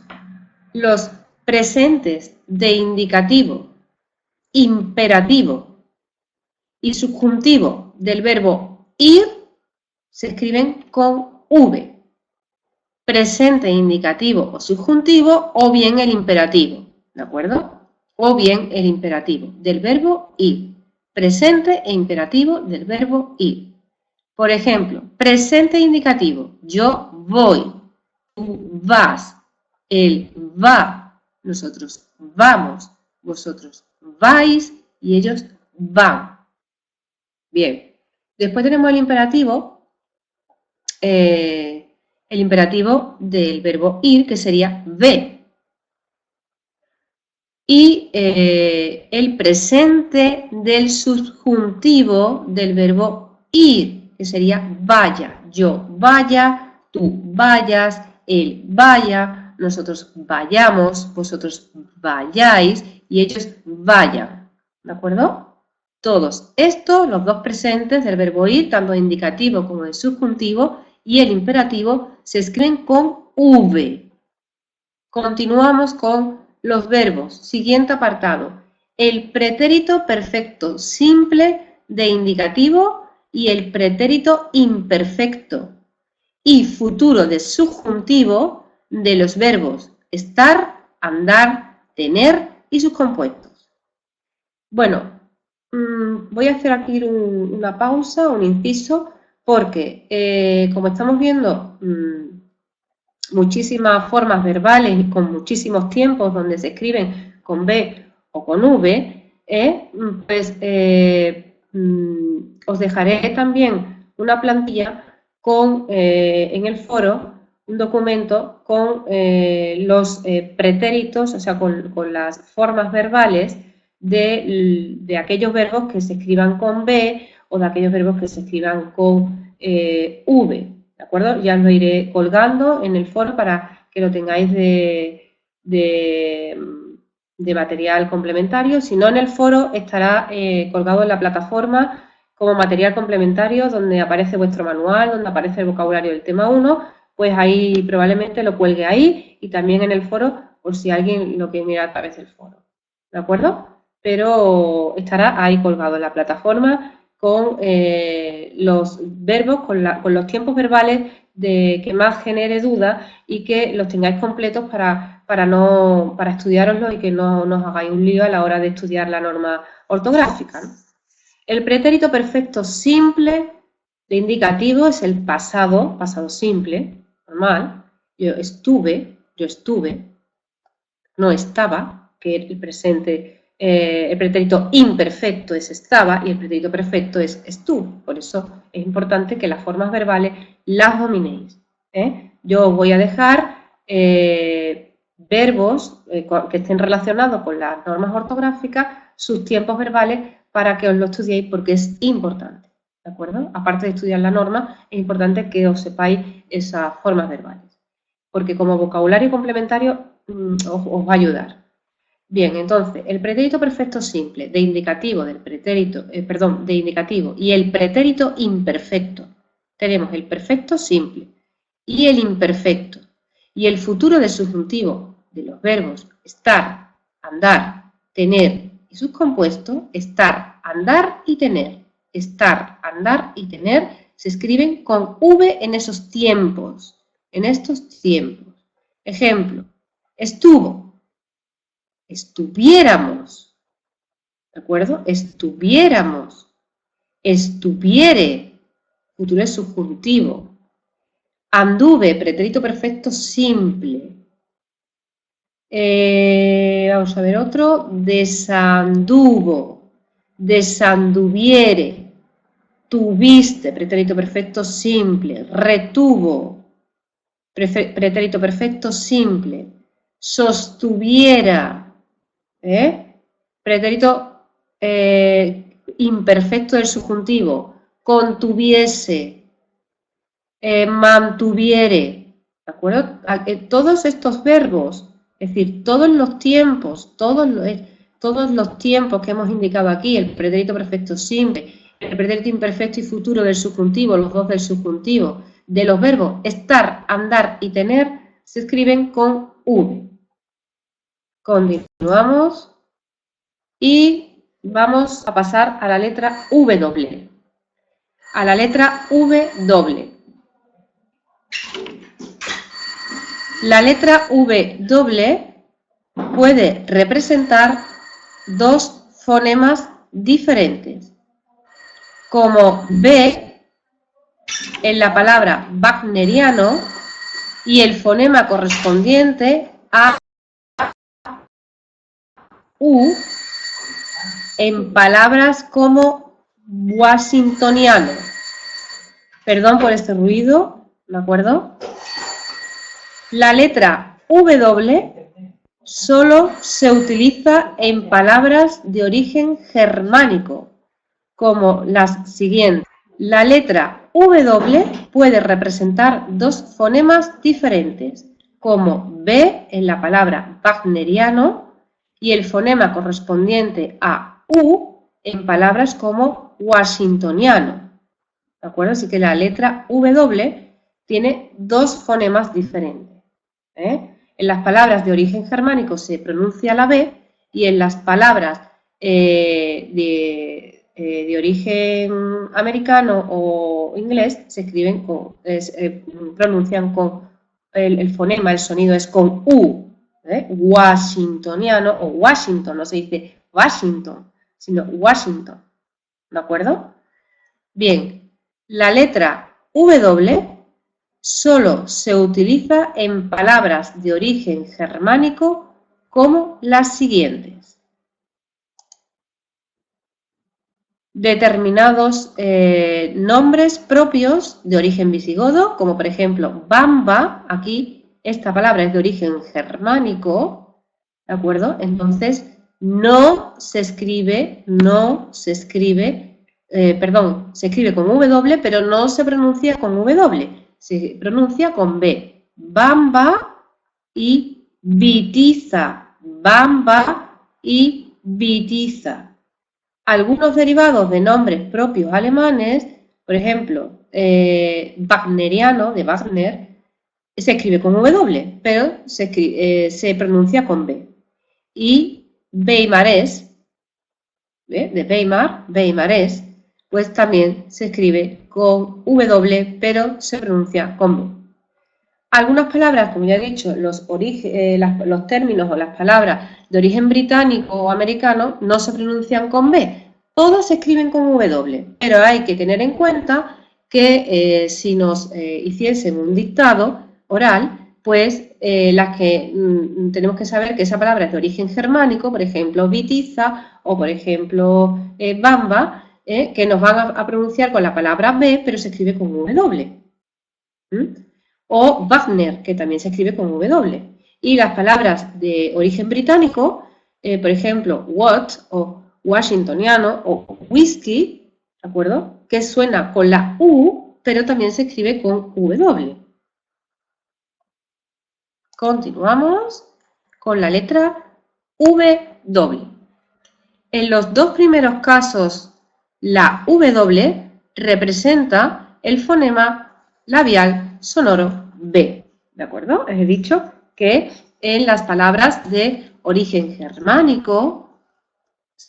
Los presentes de indicativo, imperativo y subjuntivo del verbo ir se escriben con V. Presente indicativo o subjuntivo, o bien el imperativo, ¿de acuerdo? O bien el imperativo del verbo ir. Presente e imperativo del verbo ir. Por ejemplo, presente indicativo, yo voy, tú vas, él va, nosotros vamos, vosotros vais y ellos van. Bien, después tenemos el imperativo del verbo ir, que sería ve. Y el presente del subjuntivo del verbo ir, que sería vaya. Yo vaya, tú vayas, él vaya, nosotros vayamos, vosotros vayáis y ellos vayan. ¿De acuerdo? Todos estos, los dos presentes del verbo ir, tanto de indicativo como de subjuntivo, y el imperativo se escriben con V. Continuamos con los verbos. Siguiente apartado. El pretérito perfecto simple de indicativo y el pretérito imperfecto y futuro de subjuntivo de los verbos estar, andar, tener y sus compuestos. Bueno, voy a hacer aquí una pausa, un inciso, porque como estamos viendo muchísimas formas verbales y con muchísimos tiempos donde se escriben con B o con V, pues os dejaré también una plantilla con, en el foro, un documento con los pretéritos, o sea, con las formas verbales de aquellos verbos que se escriban con B o de aquellos verbos que se escriban con V. ¿De acuerdo? Ya os lo iré colgando en el foro para que lo tengáis de material complementario. Si no, en el foro estará colgado en la plataforma como material complementario donde aparece vuestro manual, donde aparece el vocabulario del tema 1, pues ahí probablemente lo cuelgue ahí y también en el foro por si alguien lo quiere mirar a través del foro. ¿De acuerdo? Pero estará ahí colgado en la plataforma con los verbos, con los tiempos verbales que más genere duda y que los tengáis completos para estudiároslo y que no os hagáis un lío a la hora de estudiar la norma ortográfica, ¿no? El pretérito perfecto simple de indicativo es el pasado simple, normal. Yo estuve, no estaba, que el presente. El pretérito imperfecto es estaba y el pretérito perfecto es estuvo. Por eso es importante que las formas verbales las dominéis. Yo os voy a dejar verbos que estén relacionados con las normas ortográficas, sus tiempos verbales, para que os lo estudiéis porque es importante. ¿De acuerdo? Aparte de estudiar la norma, es importante que os sepáis esas formas verbales. Porque como vocabulario complementario os va a ayudar. Bien, entonces, el pretérito perfecto simple de indicativo de indicativo y el pretérito imperfecto. Tenemos el perfecto simple y el imperfecto. Y el futuro de subjuntivo de los verbos estar, andar, tener y sus compuestos, estar, andar y tener. Estar, andar y tener se escriben con V en esos tiempos. En estos tiempos. Ejemplo, estuvo. Estuviéramos, ¿de acuerdo? Estuviéramos, estuviere, futuro es subjuntivo. Anduve, pretérito perfecto simple. Vamos a ver otro, desanduvo, desanduviere, tuviste, pretérito perfecto simple, retuvo, pretérito perfecto simple, sostuviera, pretérito imperfecto del subjuntivo, contuviese, mantuviere, ¿de acuerdo? Todos estos verbos, es decir, todos los tiempos, todos los tiempos que hemos indicado aquí, el pretérito perfecto simple, el pretérito imperfecto y futuro del subjuntivo, los dos del subjuntivo, de los verbos estar, andar y tener, se escriben con V. Continuamos y vamos a pasar a la letra W. A la letra W. La letra W puede representar dos fonemas diferentes, como B en la palabra wagneriano y el fonema correspondiente a U en palabras como washingtoniano. Perdón por este ruido, ¿de acuerdo? La letra W solo se utiliza en palabras de origen germánico, como las siguientes. La letra W puede representar dos fonemas diferentes, como B en la palabra wagneriano y el fonema correspondiente a U en palabras como washingtoniano. ¿De acuerdo? Así que la letra W tiene dos fonemas diferentes. En las palabras de origen germánico se pronuncia la B y en las palabras de origen americano o inglés se escriben pronuncian con el fonema, el sonido es con U. Washingtoniano o Washington, no se dice Washington, sino Washington. ¿De acuerdo? Bien, la letra W solo se utiliza en palabras de origen germánico como las siguientes. Determinados nombres propios de origen visigodo, como por ejemplo Bamba, aquí esta palabra es de origen germánico, ¿de acuerdo? Entonces se escribe con W, pero no se pronuncia con W, se pronuncia con B. Bamba y Bitiza, Bamba y Bitiza. Algunos derivados de nombres propios alemanes, por ejemplo, wagneriano, de Wagner, se escribe con W, pero se pronuncia con B. Y weimarés, de Weimar, weimarés, pues también se escribe con W, pero se pronuncia con B. Algunas palabras, como ya he dicho, los términos o las palabras de origen británico o americano no se pronuncian con B, todas se escriben con W, pero hay que tener en cuenta que si nos hiciesen un dictado oral, pues las que tenemos que saber que esa palabra es de origen germánico, por ejemplo, Bitiza o por ejemplo Bamba, que nos van a pronunciar con la palabra B, pero se escribe con W. O Wagner, que también se escribe con W. Y las palabras de origen británico, por ejemplo, what o washingtoniano o whisky, ¿de acuerdo? Que suena con la U, pero también se escribe con W. Continuamos con la letra W. En los dos primeros casos, la W representa el fonema labial sonoro B, ¿de acuerdo? He dicho que en las palabras de origen germánico,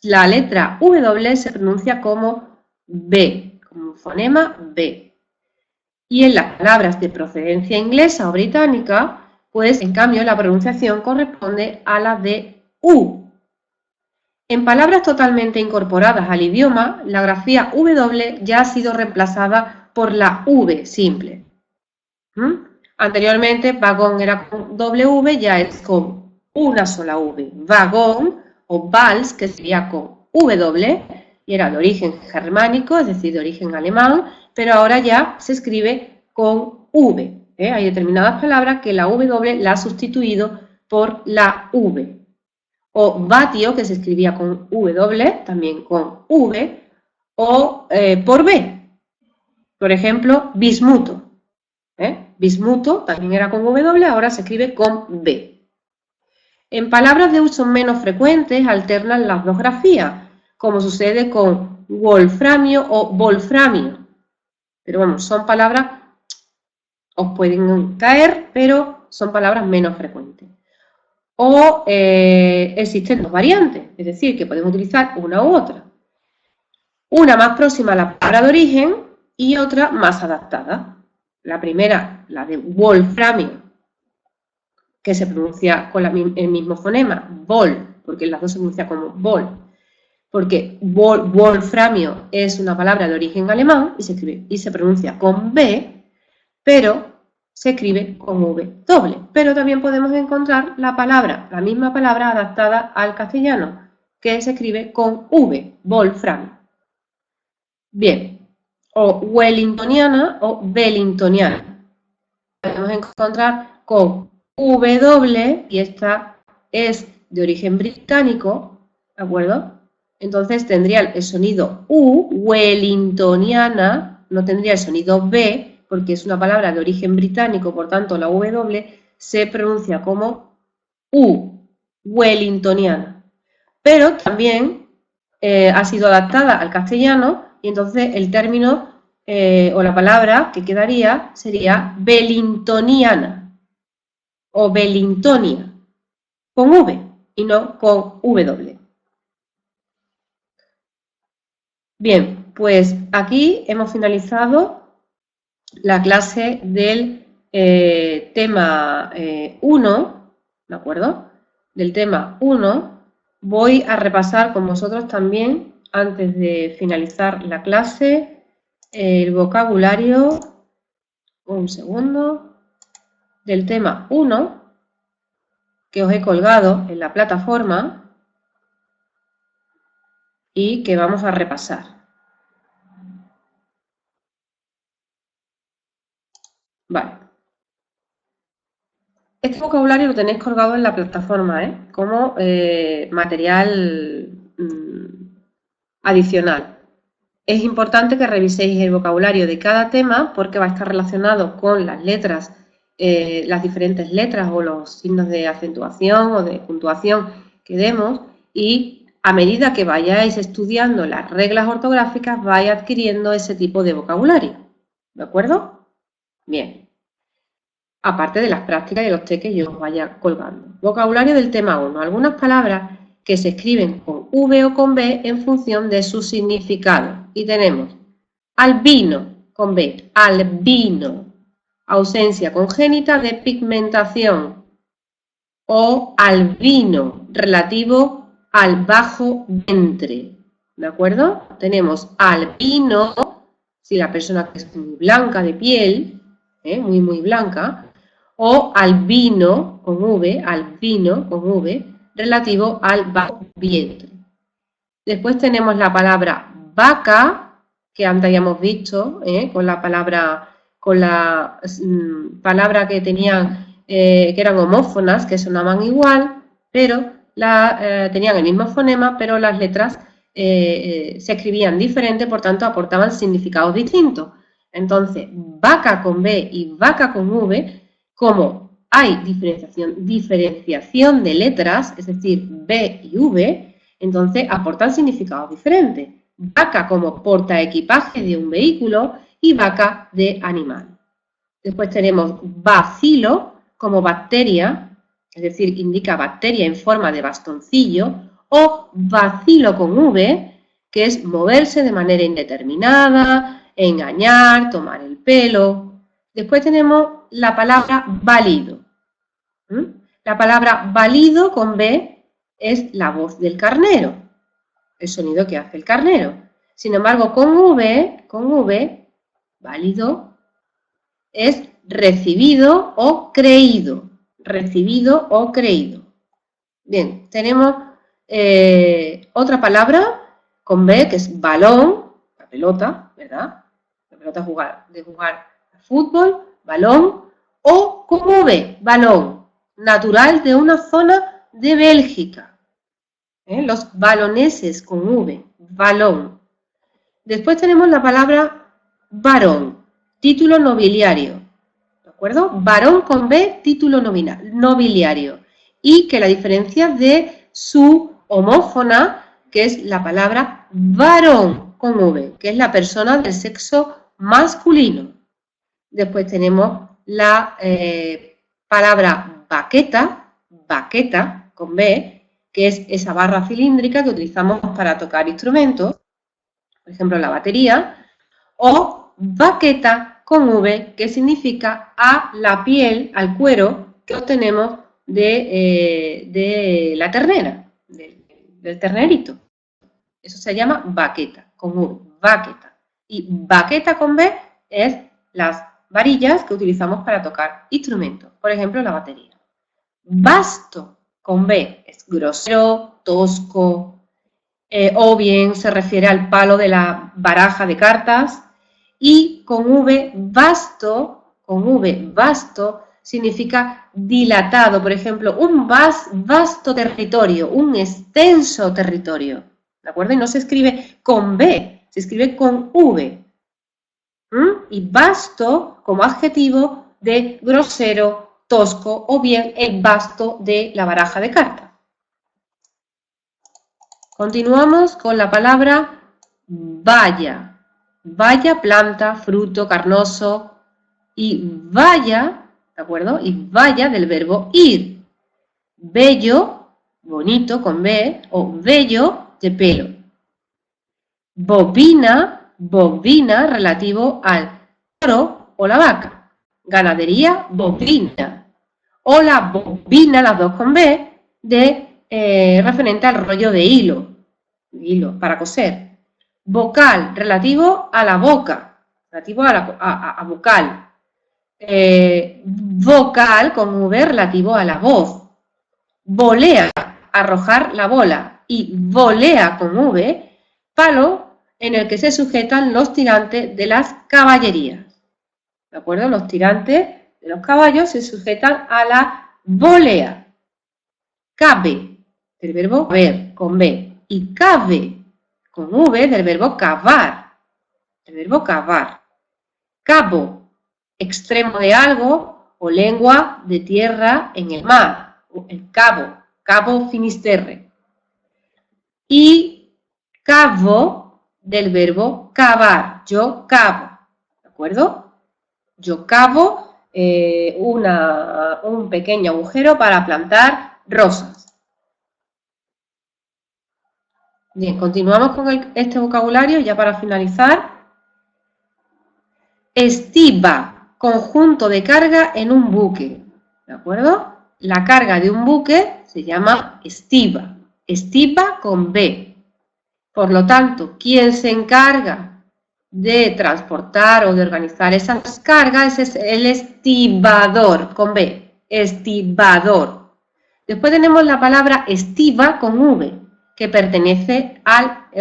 la letra W se pronuncia como B, como un fonema B. Y en las palabras de procedencia inglesa o británica, pues en cambio la pronunciación corresponde a la de U. En palabras totalmente incorporadas al idioma, la grafía W ya ha sido reemplazada por la V simple. Anteriormente, vagón era con W, ya es con una sola V. Vagón o Vals, que sería con W, y era de origen germánico, es decir, de origen alemán, pero ahora ya se escribe con V. Hay determinadas palabras que la W la ha sustituido por la V. O vatio, que se escribía con W, también con V, o por B. Por ejemplo, bismuto. Bismuto también era con W, ahora se escribe con B. En palabras de uso menos frecuentes alternan las dos grafías, como sucede con wolframio o wolframio. Pero vamos, son palabras, os pueden caer, pero son palabras menos frecuentes. O existen dos variantes, es decir, que podemos utilizar una u otra. Una más próxima a la palabra de origen y otra más adaptada. La primera, la de wolframio, que se pronuncia con el mismo fonema, vol, porque las dos se pronuncia como vol, porque wolframio es una palabra de origen alemán y se escribe y se pronuncia con B, pero se escribe con V doble. Pero también podemos encontrar la misma palabra adaptada al castellano, que se escribe con V, wolframio. Bien, o wellingtoniana o wellingtoniana. Podemos encontrar con W, y esta es de origen británico, ¿de acuerdo? Entonces tendría el sonido U, wellingtoniana, no tendría el sonido B, porque es una palabra de origen británico, por tanto la W se pronuncia como U, wellingtoniana. Pero también ha sido adaptada al castellano y entonces el término o la palabra que quedaría sería wellingtoniana o wellingtonia, con V y no con W. Bien, pues aquí hemos finalizado la clase del tema 1, ¿de acuerdo? Del tema 1. Voy a repasar con vosotros también, antes de finalizar la clase, el vocabulario, un segundo, del tema 1, que os he colgado en la plataforma y que vamos a repasar. Vale. Este vocabulario lo tenéis colgado en la plataforma, como material adicional. Es importante que reviséis el vocabulario de cada tema porque va a estar relacionado con las letras, las diferentes letras o los signos de acentuación o de puntuación que demos, y a medida que vayáis estudiando las reglas ortográficas vais adquiriendo ese tipo de vocabulario. ¿De acuerdo? Bien. Aparte de las prácticas y los test que yo os vaya colgando. Vocabulario del tema 1. Algunas palabras que se escriben con V o con B en función de su significado. Y tenemos albino, con B, albino, ausencia congénita de pigmentación, o albino, relativo al bajo vientre, ¿de acuerdo? Tenemos albino, si la persona que es muy blanca de piel, muy blanca, o albino, con V, albino, con V, relativo al bajo vientre. Después tenemos la palabra vaca, que antes habíamos visto, con la palabra que tenían, que eran homófonas, que sonaban igual, pero tenían el mismo fonema, pero las letras se escribían diferente, por tanto aportaban significados distintos. Entonces, vaca con B y vaca con V, como hay diferenciación de letras, es decir, B y V, entonces aportan significados diferentes. Vaca como portaequipaje de un vehículo y vaca de animal. Después tenemos bacilo como bacteria, es decir, indica bacteria en forma de bastoncillo, o bacilo con V, que es moverse de manera indeterminada, engañar, tomar el pelo. Después tenemos la palabra válido. La palabra válido con B es la voz del carnero, el sonido que hace el carnero. Sin embargo, con V, válido, es recibido o creído. Recibido o creído. Bien, tenemos otra palabra con B, que es balón, la pelota, ¿verdad? La pelota de jugar al fútbol, balón, o con V, balón, natural de una zona de Bélgica. Los baloneses con V, balón. Después tenemos la palabra varón, título nobiliario, ¿de acuerdo? Varón con B, título nobiliario. Y que la diferencia de su homófona, que es la palabra varón con V, que es la persona del sexo masculino. Después tenemos la palabra baqueta con B, que es esa barra cilíndrica que utilizamos para tocar instrumentos, por ejemplo la batería, o baqueta con V, que significa a la piel, al cuero que obtenemos de la ternera, del ternerito. Eso se llama baqueta, con V, baqueta. Y baqueta con B es las varillas que utilizamos para tocar instrumentos, por ejemplo la batería. Basto con B es grosero, tosco, o bien se refiere al palo de la baraja de cartas, y con V, vasto significa dilatado, por ejemplo, un vasto territorio, un extenso territorio, ¿de acuerdo? Y no se escribe con B, se escribe con V. Y vasto como adjetivo de grosero, tosco o bien el basto de la baraja de cartas. Continuamos con la palabra baya. Baya, planta, fruto, carnoso. Y vaya, ¿de acuerdo? Y vaya del verbo ir. Bello, bonito, con B, o bello, de pelo. Bovina, bovina, relativo al toro o la vaca. Ganadería, bovina. O la bobina, las dos con B, referente al rollo de hilo para coser. Vocal, relativo a la boca, relativo a vocal. Vocal, con V, relativo a la voz. Volea, arrojar la bola. Y volea, con V, palo en el que se sujetan los tirantes de las caballerías. ¿De acuerdo? Los tirantes de los caballos se sujetan a la volea. Cabe, del verbo caber, con B. Y cabe, con V, del verbo cavar. El verbo cavar. Cabo, extremo de algo o lengua de tierra en el mar. El cabo, cabo Finisterre. Y cavo, del verbo cavar. Yo cavo, ¿de acuerdo? Yo cavo un pequeño agujero para plantar rosas. Bien, continuamos con este vocabulario ya para finalizar. Estiva, conjunto de carga en un buque, ¿de acuerdo? La carga de un buque se llama estiva, estiva con B. Por lo tanto, quien se encarga de transportar o de organizar esas cargas es el estibador, con B, estibador. Después tenemos la palabra estiva con V, que pertenece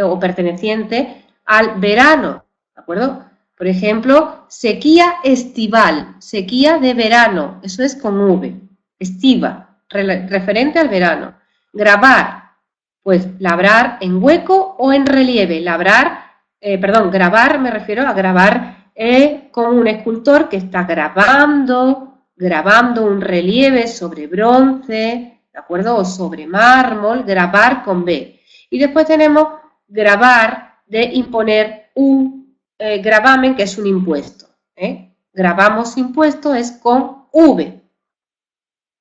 o perteneciente al verano, ¿de acuerdo? Por ejemplo, sequía estival, sequía de verano, eso es con V, estiva, referente al verano. Grabar, pues labrar en hueco o en relieve, grabar me refiero a grabar como un escultor que está grabando un relieve sobre bronce, ¿de acuerdo? O sobre mármol, grabar con B. Y después tenemos grabar de imponer un gravamen, que es un impuesto. Gravamos impuesto es con V.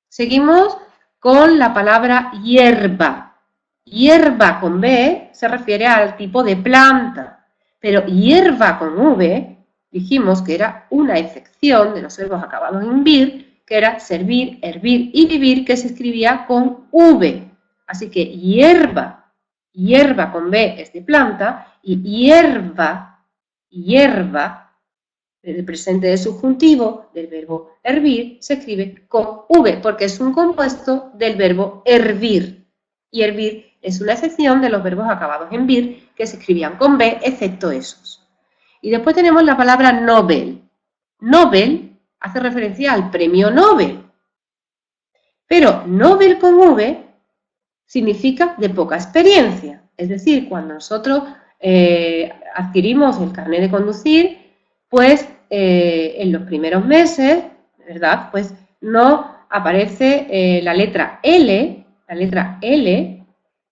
Seguimos con la palabra hierba. Hierba con B se refiere al tipo de planta, pero hierba con V dijimos que era una excepción de los verbos acabados en vir, que era servir, hervir y vivir, que se escribía con V. Así que hierba con B es de planta, y hierba, el presente de subjuntivo del verbo hervir, se escribe con V, porque es un compuesto del verbo hervir. Y hervir es una excepción de los verbos acabados en vir, que se escribían con B, excepto esos. Y después tenemos la palabra Nobel. Nobel hace referencia al premio Nobel. Pero Nobel con V significa de poca experiencia. Es decir, cuando nosotros adquirimos el carnet de conducir, pues en los primeros meses, ¿verdad? Pues no aparece la letra L,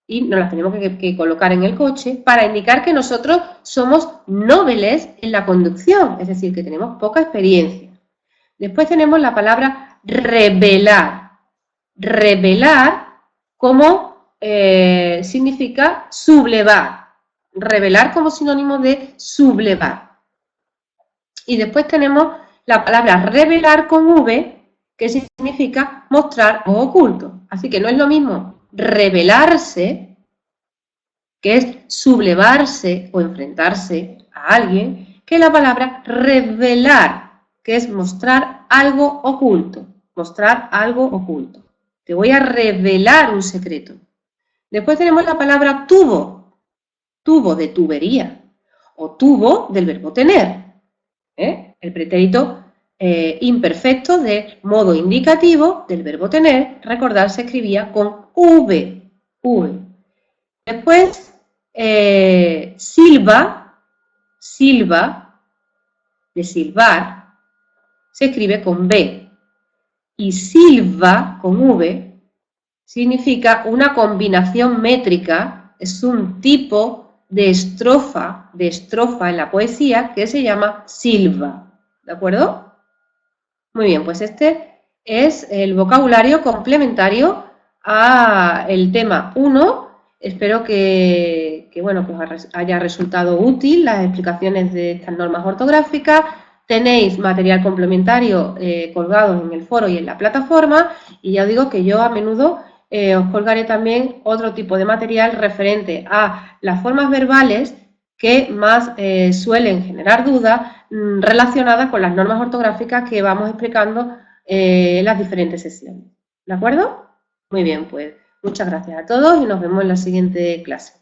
y nos la tenemos que colocar en el coche para indicar que nosotros somos nobles en la conducción, es decir, que tenemos poca experiencia. Después tenemos la palabra revelar. Revelar como significa sublevar. Revelar como sinónimo de sublevar. Y después tenemos la palabra revelar con V, que significa mostrar o oculto. Así que no es lo mismo revelarse, que es sublevarse o enfrentarse a alguien, que la palabra revelar, que es mostrar algo oculto. Mostrar algo oculto. Te voy a revelar un secreto. Después tenemos la palabra tubo. Tubo de tubería. O tubo del verbo tener. El pretérito imperfecto de modo indicativo del verbo tener, recordar, se escribía con V. Después, silba, de silbar, se escribe con B. Y silva, con V, significa una combinación métrica, es un tipo de estrofa en la poesía que se llama silva, ¿de acuerdo? Muy bien, pues este es el vocabulario complementario al tema 1. Espero bueno, que os haya resultado útil las explicaciones de estas normas ortográficas. Tenéis material complementario colgado en el foro y en la plataforma, y ya os digo que yo a menudo os colgaré también otro tipo de material referente a las formas verbales que más suelen generar dudas relacionadas con las normas ortográficas que vamos explicando en las diferentes sesiones. ¿De acuerdo? Muy bien, pues muchas gracias a todos y nos vemos en la siguiente clase.